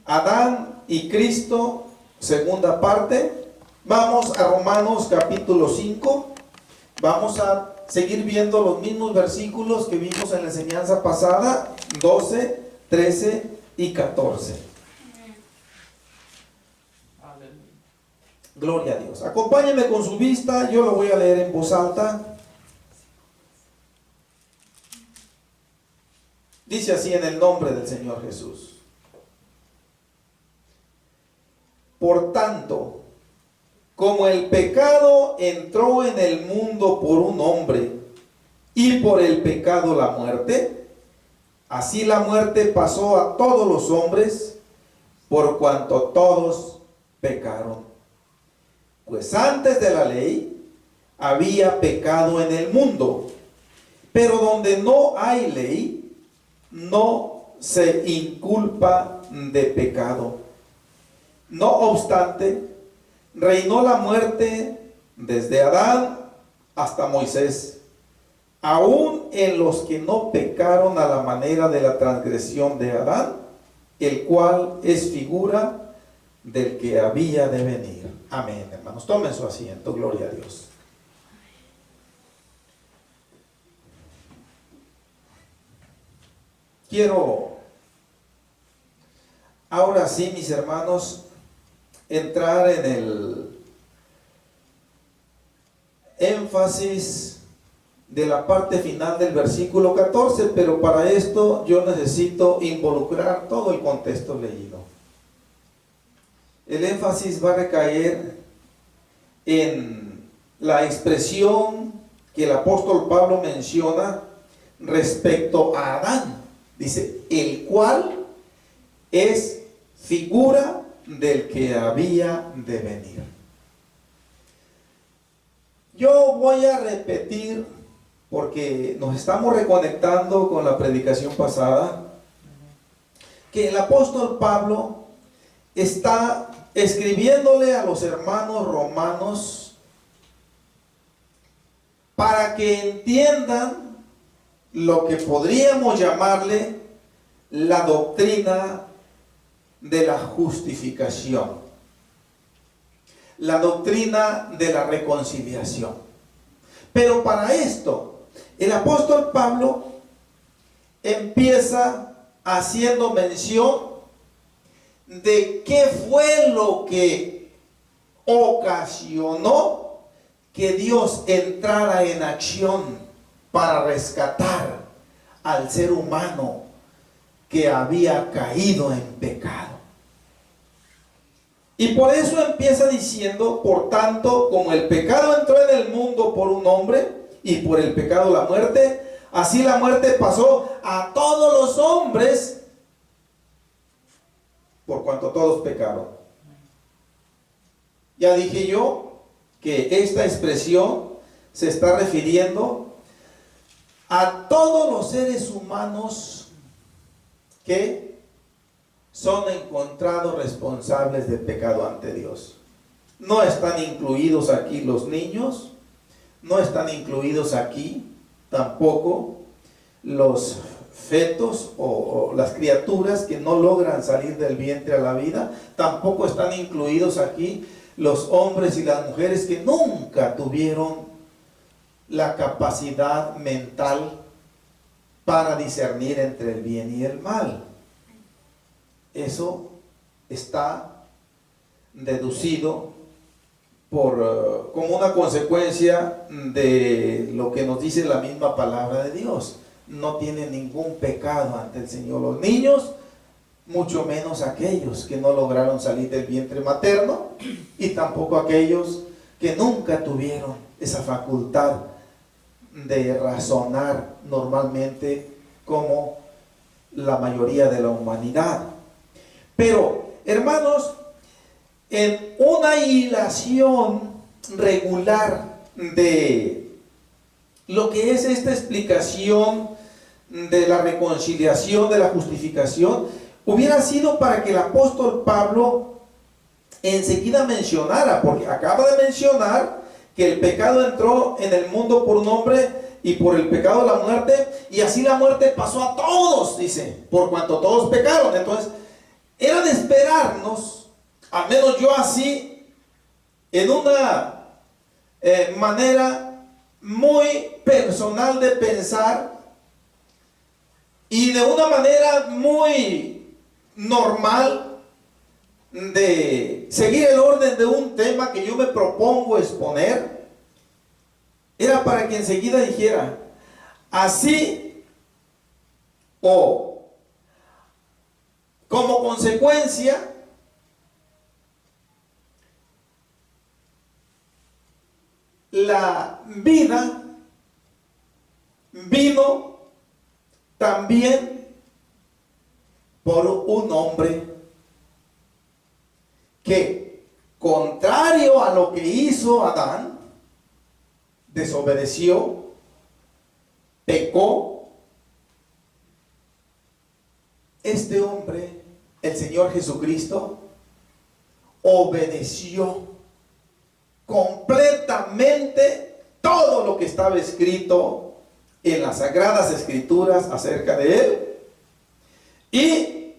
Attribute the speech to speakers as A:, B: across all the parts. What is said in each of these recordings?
A: Adán y Cristo, segunda parte. Vamos a Romanos capítulo 5. Vamos a seguir viendo los mismos versículos que vimos en la enseñanza pasada, 12, 13 y 14. Gloria a Dios. Acompáñenme con su vista, yo lo voy a leer en voz alta. Dice así en el nombre del Señor Jesús. Por tanto, como el pecado entró en el mundo por un hombre, y por el pecado la muerte, así la muerte pasó a todos los hombres, por cuanto todos pecaron. Pues antes de la ley había pecado en el mundo, pero donde no hay ley, no se inculpa de pecado. No obstante, reinó la muerte desde Adán hasta Moisés, aún en los que no pecaron a la manera de la transgresión de Adán, el cual es figura del que había de venir. Amén, hermanos. Tomen su asiento. Gloria a Dios. Quiero, ahora sí, mis hermanos, entrar en el énfasis de la parte final del versículo 14, pero para esto yo necesito involucrar todo el contexto leído. El énfasis va a recaer en la expresión que el apóstol Pablo menciona respecto a Adán. Dice, el cual es figura del que había de venir. Yo voy a repetir, porque nos estamos reconectando con la predicación pasada, que el apóstol Pablo está escribiéndole a los hermanos romanos para que entiendan lo que podríamos llamarle la doctrina de la justificación, la doctrina de la reconciliación. Pero para esto, el apóstol Pablo empieza haciendo mención de qué fue lo que ocasionó que Dios entrara en acción para rescatar al ser humano que había caído en pecado. Y por eso empieza diciendo, por tanto, como el pecado entró en el mundo por un hombre, y por el pecado la muerte, así la muerte pasó a todos los hombres, por cuanto todos pecaron. Ya dije yo que esta expresión se está refiriendo a todos los seres humanos que son encontrados responsables de pecado ante Dios. No están incluidos aquí los niños, no están incluidos aquí tampoco los fetos o las criaturas que no logran salir del vientre a la vida, tampoco están incluidos aquí los hombres y las mujeres que nunca tuvieron la capacidad mental para discernir entre el bien y el mal. Eso está deducido como una consecuencia de lo que nos dice la misma palabra de Dios. No tienen ningún pecado ante el Señor los niños, mucho menos aquellos que no lograron salir del vientre materno, y tampoco aquellos que nunca tuvieron esa facultad de razonar normalmente como la mayoría de la humanidad. Pero, hermanos, en una hilación regular de lo que es esta explicación de la reconciliación, de la justificación, hubiera sido para que el apóstol Pablo enseguida mencionara, porque acaba de mencionar que el pecado entró en el mundo por un hombre y por el pecado la muerte, y así la muerte pasó a todos, dice, por cuanto todos pecaron. Entonces, era de esperar revelarnos, al menos yo así, en una manera muy personal de pensar y de una manera muy normal de seguir el orden de un tema que yo me propongo exponer, era para que enseguida dijera, así o como consecuencia, la vida vino también por un hombre que, contrario a lo que hizo Adán, desobedeció, pecó. Este hombre, el Señor Jesucristo, obedeció completamente todo lo que estaba escrito en las Sagradas Escrituras acerca de él, y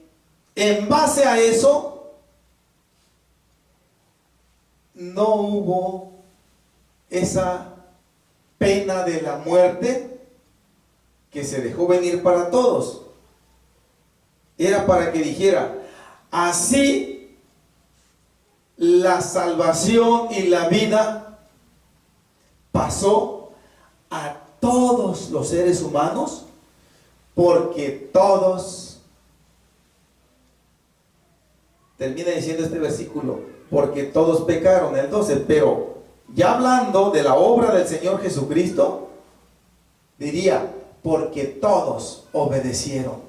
A: en base a eso no hubo esa pena de la muerte que se dejó venir para todos. Era para que dijera, así la salvación y la vida pasó a todos los seres humanos, porque todos, termina diciendo este versículo, porque todos pecaron, el 12, pero ya hablando de la obra del Señor Jesucristo, diría, porque todos obedecieron.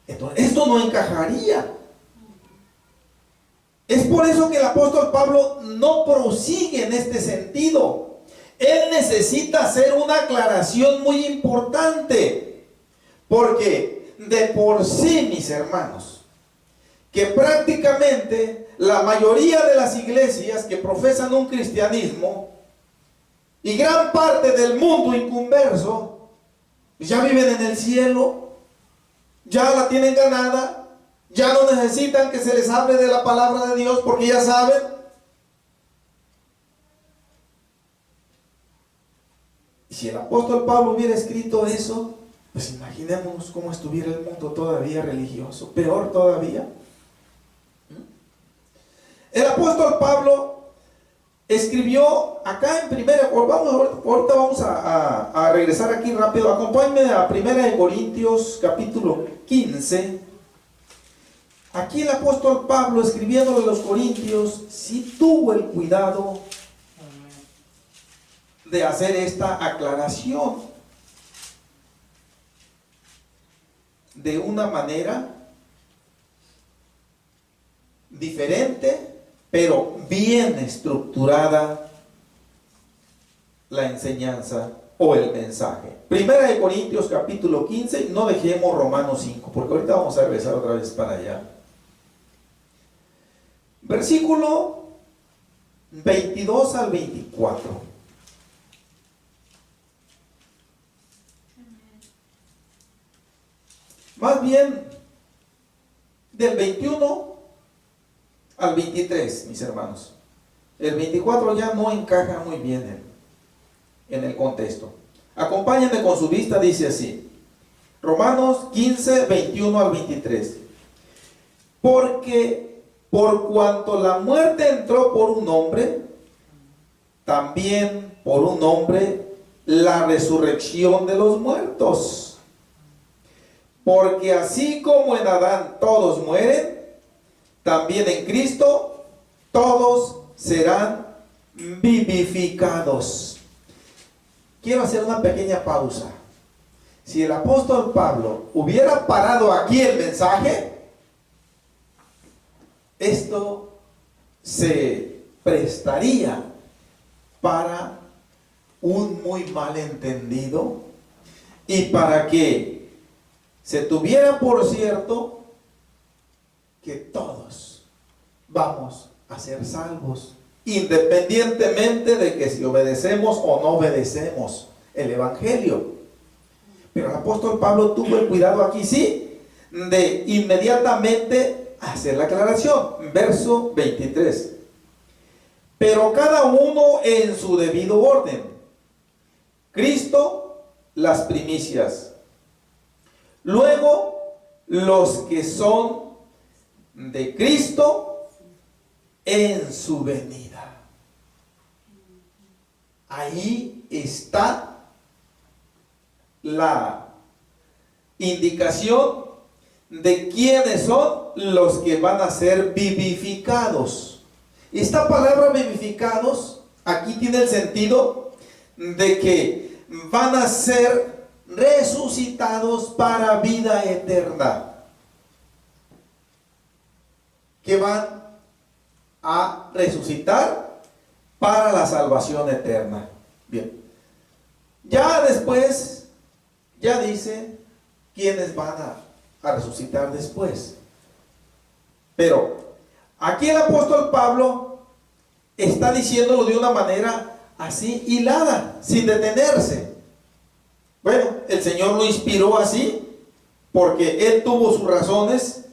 A: Entonces, esto no encajaría. Es por eso que el apóstol Pablo no prosigue en este sentido. Él necesita hacer una aclaración muy importante, porque de por sí, mis hermanos, que prácticamente la mayoría de las iglesias que profesan un cristianismo y gran parte del mundo inconverso ya viven en el cielo, ya la tienen ganada, ya no necesitan que se les hable de la palabra de Dios porque ya saben. Y si el apóstol Pablo hubiera escrito eso, pues imaginémonos cómo estuviera el mundo todavía religioso, peor todavía. El apóstol Pablo escribió acá en ahorita vamos a regresar aquí rápido. Acompáñenme a 1 Corintios capítulo 15. Aquí el apóstol Pablo, escribiéndole a los corintios, sí tuvo el cuidado de hacer esta aclaración de una manera diferente, pero bien estructurada la enseñanza o el mensaje. 1 Corintios capítulo 15, no dejemos Romanos 5, porque ahorita vamos a regresar otra vez para allá. Versículo 22 al 24. Más bien, del 21 al 23, mis hermanos. El 24 ya no encaja muy bien en el contexto. Acompáñenme con su vista, dice así. Romanos 15, 21 al 23. Porque por cuanto la muerte entró por un hombre, también por un hombre la resurrección de los muertos. Porque así como en Adán todos mueren, también en Cristo todos serán vivificados. Quiero hacer una pequeña pausa. Si el apóstol Pablo hubiera parado aquí el mensaje, esto se prestaría para un muy malentendido y para que se tuviera por cierto que todos vamos a ser salvos, independientemente de que si obedecemos o no obedecemos el Evangelio. Pero el apóstol Pablo tuvo el cuidado aquí, sí, de inmediatamente hacer la aclaración. Verso 23. Pero cada uno en su debido orden. Cristo, las primicias. Luego, los que son de Cristo en su venida. Ahí está la indicación de quiénes son los que van a ser vivificados. Esta palabra vivificados aquí tiene el sentido de que van a ser resucitados para vida eterna, que van a resucitar para la salvación eterna. Bien, ya después, ya dice quiénes van a resucitar después. Pero aquí el apóstol Pablo está diciéndolo de una manera así hilada, sin detenerse. Bueno, el Señor lo inspiró así porque Él tuvo sus razones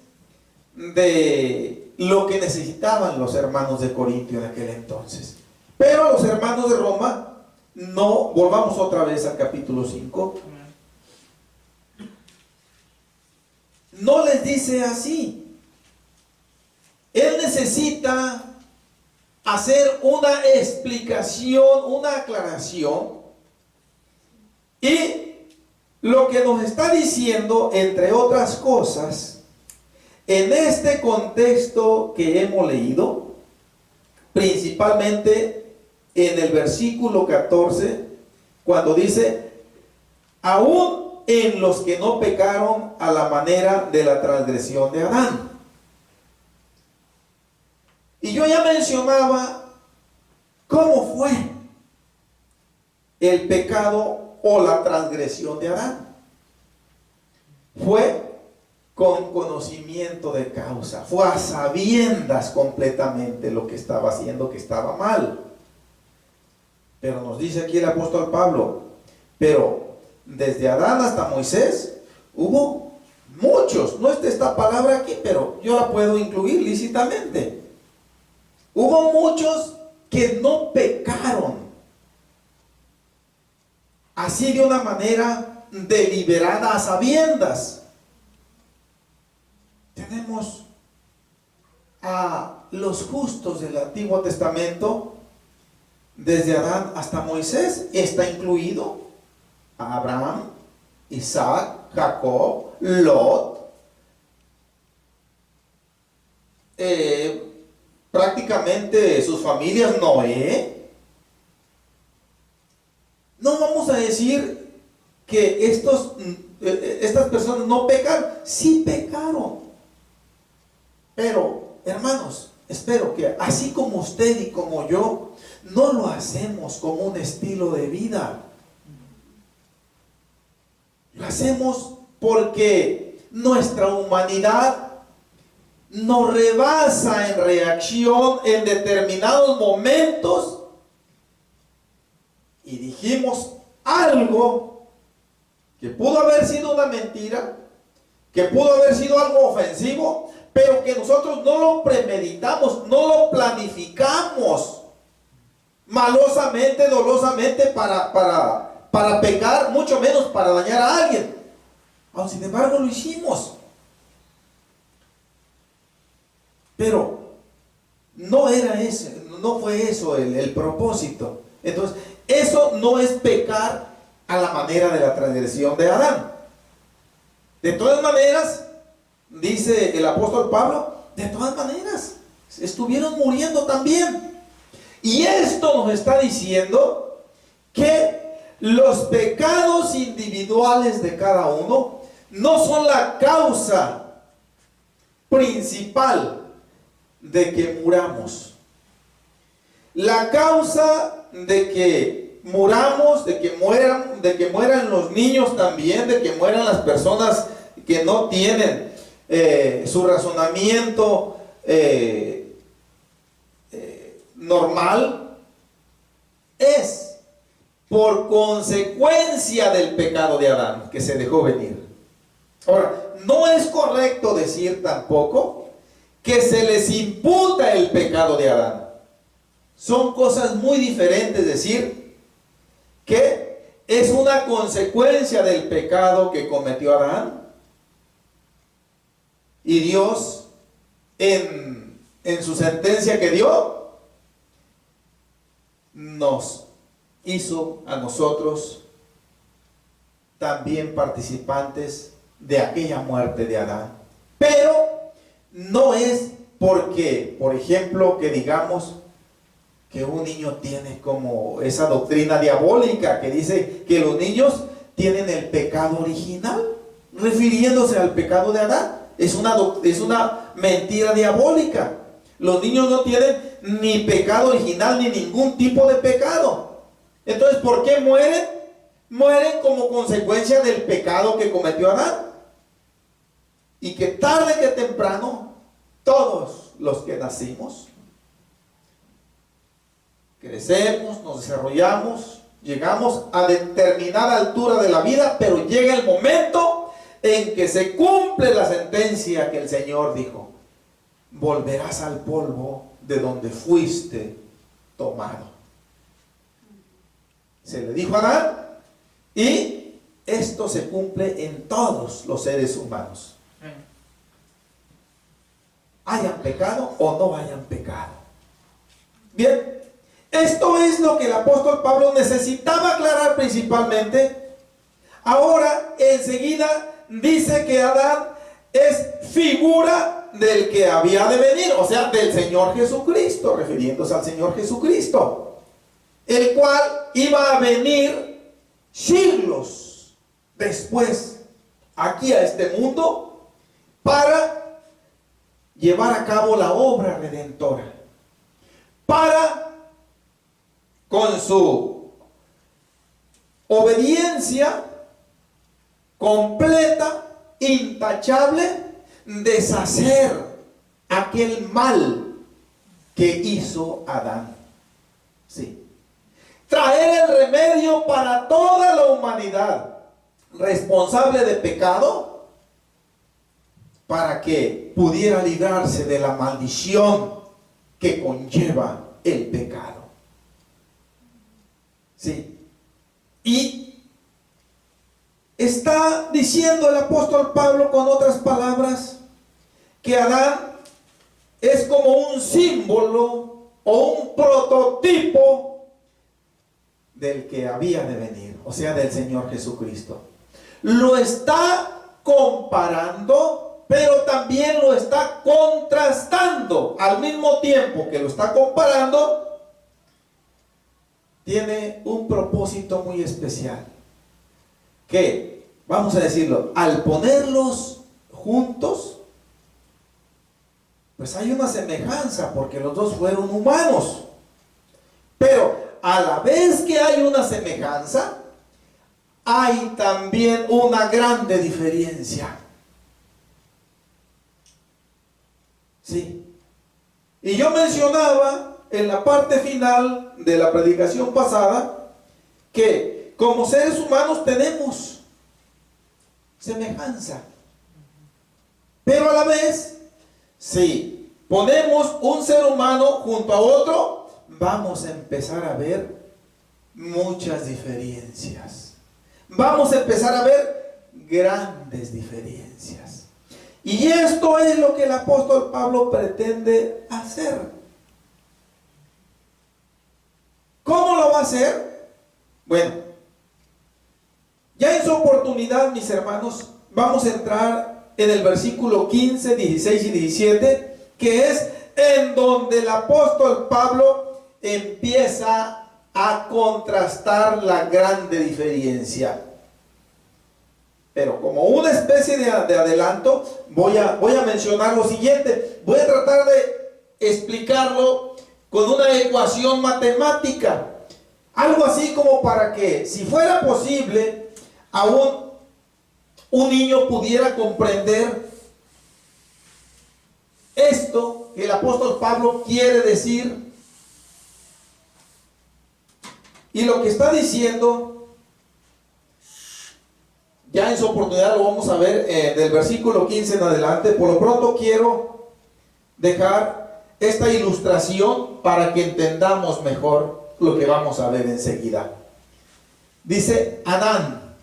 A: de lo que necesitaban los hermanos de Corintio en aquel entonces. Pero los hermanos de Roma, no, volvamos otra vez al capítulo 5. No les dice así. Él necesita hacer una explicación, una aclaración. Y lo que nos está diciendo, entre otras cosas, en este contexto que hemos leído, principalmente en el versículo 14, cuando dice, aún en los que no pecaron a la manera de la transgresión de Adán. Y yo ya mencionaba cómo fue el pecado o la transgresión de Adán. Fue con conocimiento de causa, fue a sabiendas completamente lo que estaba haciendo, que estaba mal. Pero nos dice aquí el apóstol Pablo, pero desde Adán hasta Moisés hubo muchos, no está esta palabra aquí, pero yo la puedo incluir lícitamente. Hubo muchos que no pecaron así de una manera deliberada, a sabiendas. Tenemos a los justos del Antiguo Testamento, desde Adán hasta Moisés, está incluido a Abraham, Isaac, Jacob, Lot, prácticamente sus familias, Noé. No vamos a decir que estas personas no pecaron, sí pecaron. Pero, hermanos, espero que así como usted y como yo, no lo hacemos como un estilo de vida. Lo hacemos porque nuestra humanidad nos rebasa en reacción en determinados momentos y dijimos algo que pudo haber sido una mentira, que pudo haber sido algo ofensivo, pero que nosotros no lo premeditamos, no lo planificamos malosamente, dolosamente para pecar, mucho menos para dañar a alguien. Aun sin embargo lo hicimos. Pero no era ese, no fue eso el propósito. Entonces, eso no es pecar a la manera de la transgresión de Adán. De todas maneras, dice el apóstol Pablo, de todas maneras, estuvieron muriendo también. Y esto nos está diciendo que los pecados individuales de cada uno no son la causa principal de que muramos. La causa de que muramos, de que mueran los niños también, de que mueran las personas que no tienen su razonamiento normal, es por consecuencia del pecado de Adán que se dejó venir. Ahora, no es correcto decir tampoco que se les imputa el pecado de Adán. Son cosas muy diferentes decir que es una consecuencia del pecado que cometió Adán. Y Dios, en su sentencia que dio, nos hizo a nosotros también participantes de aquella muerte de Adán. Pero no es porque, por ejemplo, que digamos que un niño tiene como esa doctrina diabólica que dice que los niños tienen el pecado original, refiriéndose al pecado de Adán. Es una mentira diabólica. Los niños no tienen ni pecado original ni ningún tipo de pecado. Entonces, ¿por qué mueren? Mueren como consecuencia del pecado que cometió Adán. Y que tarde que temprano, todos los que nacimos, crecemos, nos desarrollamos, llegamos a determinada altura de la vida, pero llega el momento en que se cumple la sentencia que el Señor dijo: volverás al polvo de donde fuiste tomado. Se le dijo a Adán, y esto se cumple en todos los seres humanos, hayan pecado o no hayan pecado. Bien, esto es lo que el apóstol Pablo necesitaba aclarar principalmente. Ahora, enseguida, dice que Adán es figura del que había de venir, o sea, del Señor Jesucristo, refiriéndose al Señor Jesucristo, el cual iba a venir siglos después aquí a este mundo para llevar a cabo la obra redentora, para, con su obediencia completa, intachable, deshacer aquel mal que hizo Adán. Sí. Traer el remedio para toda la humanidad responsable de pecado, para que pudiera librarse de la maldición que conlleva el pecado. Sí. Y está diciendo el apóstol Pablo con otras palabras que Adán es como un símbolo o un prototipo del que había de venir, o sea, del Señor Jesucristo. Lo está comparando, pero también lo está contrastando. Al mismo tiempo que lo está comparando, tiene un propósito muy especial, que, vamos a decirlo, al ponerlos juntos, pues hay una semejanza, porque los dos fueron humanos. Pero a la vez que hay una semejanza, hay también una grande diferencia. Sí. Y yo mencionaba en la parte final de la predicación pasada que como seres humanos tenemos semejanza, pero a la vez, si ponemos un ser humano junto a otro, vamos a empezar a ver muchas diferencias. Vamos a empezar a ver grandes diferencias. Y esto es lo que el apóstol Pablo pretende hacer. ¿Cómo lo va a hacer? Bueno, ya en su oportunidad, mis hermanos, vamos a entrar en el versículo 15, 16 y 17, que es en donde el apóstol Pablo empieza a contrastar la grande diferencia. Pero como una especie de adelanto, voy a mencionar lo siguiente. Voy a tratar de explicarlo con una ecuación matemática. Algo así como para que, si fuera posible, aún un niño pudiera comprender esto que el apóstol Pablo quiere decir. Y lo que está diciendo, ya en su oportunidad lo vamos a ver del versículo 15 en adelante. Por lo pronto quiero dejar esta ilustración para que entendamos mejor lo que vamos a ver enseguida. Dice Adán.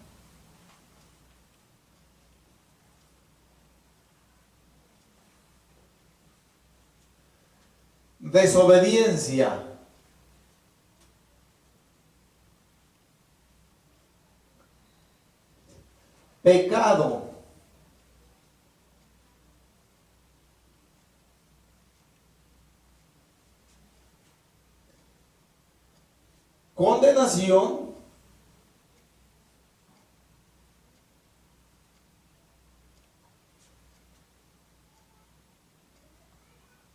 A: Desobediencia. Pecado. Condenación.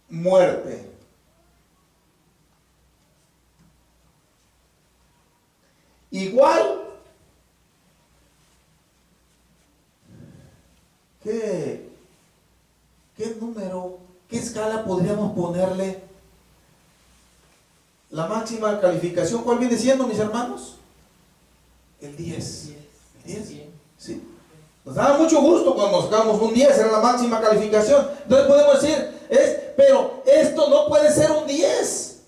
A: Muerte. Igual, ¿qué número, qué escala podríamos ponerle la máxima calificación? ¿Cuál viene siendo, mis hermanos? El 10. ¿El 10? Sí. Nos daba mucho gusto cuando nos sacamos un 10, era la máxima calificación. Entonces podemos decir, pero esto no puede ser un 10.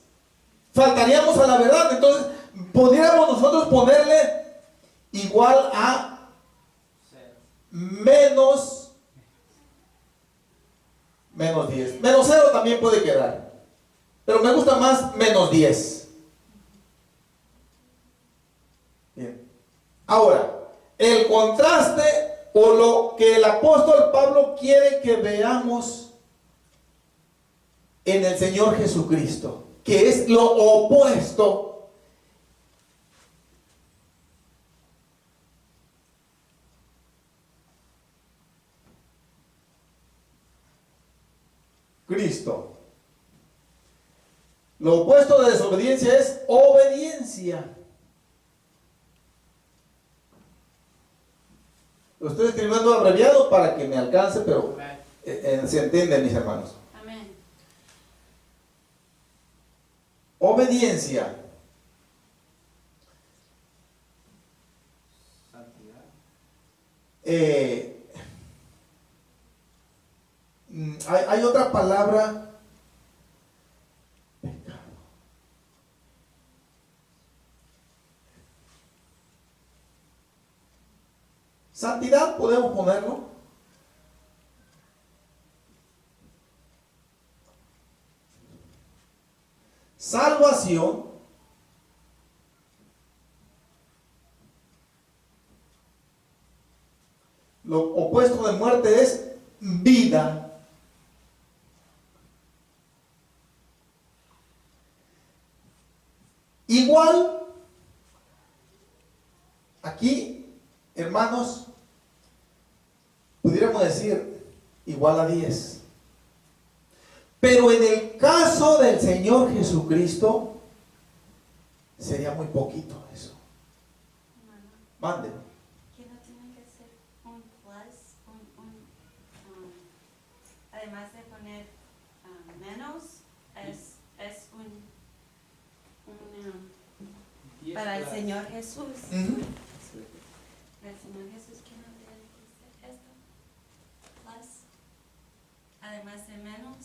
A: Faltaríamos a la verdad. Entonces, podríamos nosotros ponerle igual a menos 10. Menos 0 también puede quedar. Pero me gusta más menos 10. Bien. Ahora, el contraste o lo que el apóstol Pablo quiere que veamos en el Señor Jesucristo, que es lo opuesto. Cristo. Lo opuesto de desobediencia es obediencia. Lo estoy escribiendo abreviado para que me alcance, pero se entiende, mis hermanos.
B: Amén.
A: Obediencia.
C: Santidad.
A: Hay otra palabra. Pecado. Santidad podemos ponerlo. Salvación. Lo opuesto de muerte es vida. Igual, aquí, hermanos, pudiéramos decir igual a 10. Pero en el caso del Señor Jesucristo, sería muy poquito eso. Mande.
B: Que no tiene que ser un plus, además de poner menos, es un para el Señor Jesús.
A: Uh-huh.
B: El Señor Jesús, ¿qué no le dice esto? Plus, además de menos.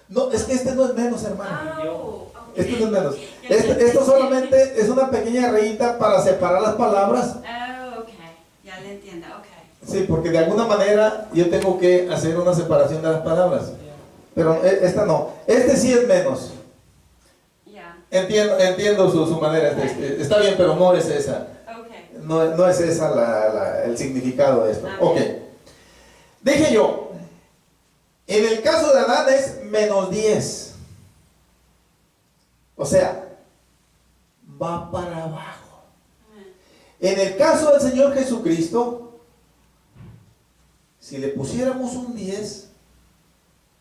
A: No, es que este no es menos, hermano.
B: Oh,
A: Este no es menos. Esto solamente es una pequeña rayita para separar las palabras.
B: Oh, ok, ya le entiendo, ok.
A: Sí, porque de alguna manera yo tengo que hacer una separación de las palabras. Pero esta no. Este sí es menos.
B: Ya.
A: Entiendo su manera. Está bien, pero no es esa.
B: Okay.
A: No es esa el significado de esto. Ok. Dije yo, en el caso de Adán es menos 10. O sea, va para abajo. En el caso del Señor Jesucristo, si le pusiéramos un 10,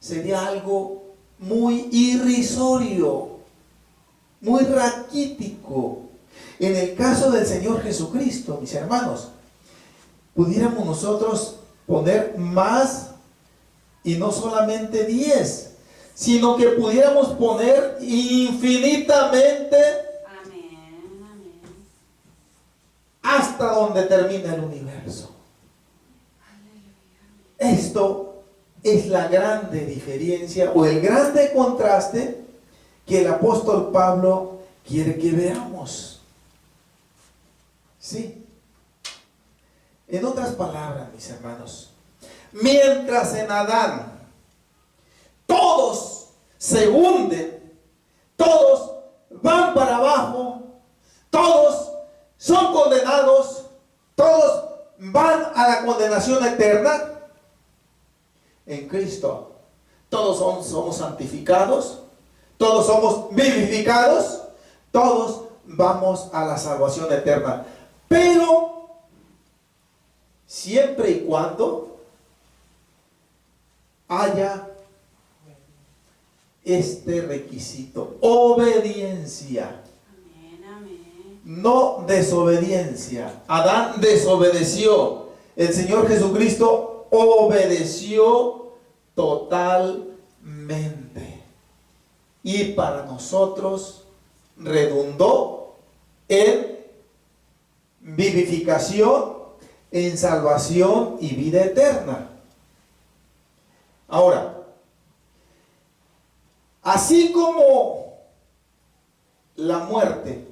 A: sería algo muy irrisorio, muy raquítico. En el caso del Señor Jesucristo, mis hermanos, pudiéramos nosotros poner más y no solamente 10, sino que pudiéramos poner infinitamente
B: Amén.
A: hasta donde termina el universo. Esto es la grande diferencia o el grande contraste que el apóstol Pablo quiere que veamos. Sí. En otras palabras, mis hermanos, mientras en Adán todos se hunden, todos van para abajo, todos son condenados, todos van a la condenación eterna, en Cristo todos somos santificados, todos somos vivificados, todos vamos a la salvación eterna. Pero siempre y cuando haya este requisito: obediencia.
B: Amén, amén.
A: No desobediencia. Adán desobedeció. El Señor Jesucristo obedeció totalmente. Y para nosotros redundó en vivificación, en salvación y vida eterna. Ahora, así como la muerte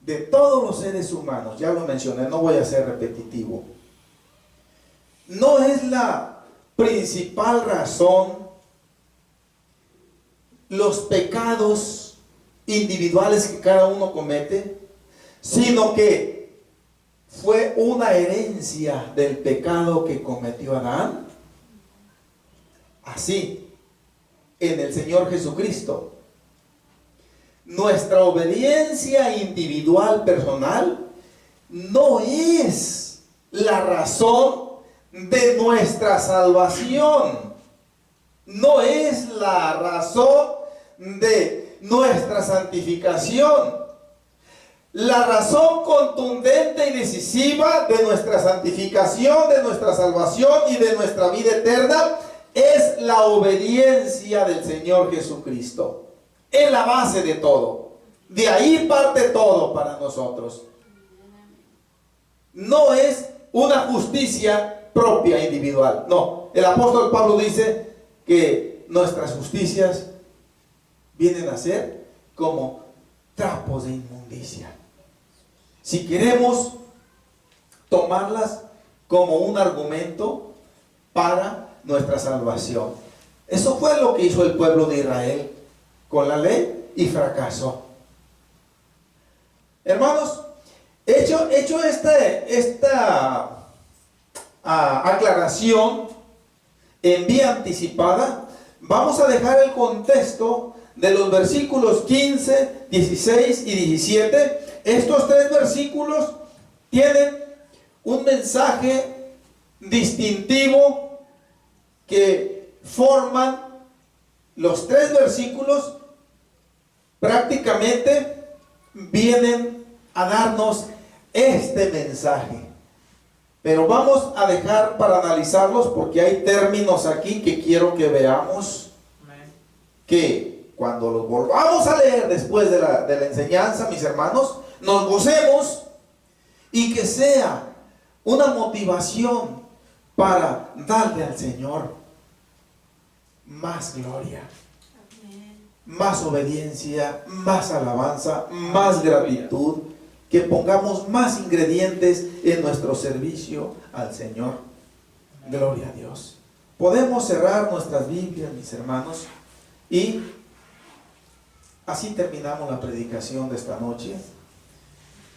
A: de todos los seres humanos, ya lo mencioné, no voy a ser repetitivo, no es la principal razón los pecados individuales que cada uno comete, sino que fue una herencia del pecado que cometió Adán. Así, en el Señor Jesucristo, nuestra obediencia individual personal no es la razón de nuestra salvación, no es la razón de nuestra santificación. La razón contundente y decisiva de nuestra santificación, de nuestra salvación y de nuestra vida eterna es la obediencia del Señor Jesucristo. Es la base de todo. De ahí parte todo para nosotros. No es una justicia propia individual. No, el apóstol Pablo dice que nuestras justicias vienen a ser como trapos de inmundicia. Si queremos tomarlas como un argumento para nuestra salvación. Eso fue lo que hizo el pueblo de Israel con la ley y fracasó. Hermanos, hecho esta aclaración en vía anticipada, vamos a dejar el contexto de los versículos 15, 16 y 17. Estos tres versículos tienen un mensaje distintivo que forman los tres versículos. Prácticamente vienen a darnos este mensaje. Pero vamos a dejar para analizarlos porque hay términos aquí que quiero que veamos, que cuando los volvamos a leer después de la enseñanza, mis hermanos, nos gocemos y que sea una motivación para darle al Señor más gloria, más obediencia, más alabanza, más gratitud, que pongamos más ingredientes en nuestro servicio al Señor. Gloria a Dios. Podemos cerrar nuestras Biblias, mis hermanos, y así terminamos la predicación de esta noche.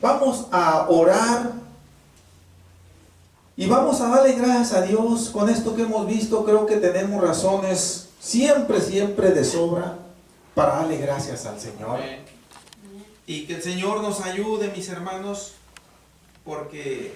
A: Vamos a orar y vamos a darle gracias a Dios. Con esto que hemos visto, creo que tenemos razones siempre de sobra para darle gracias al Señor. Y que el Señor nos ayude, mis hermanos, porque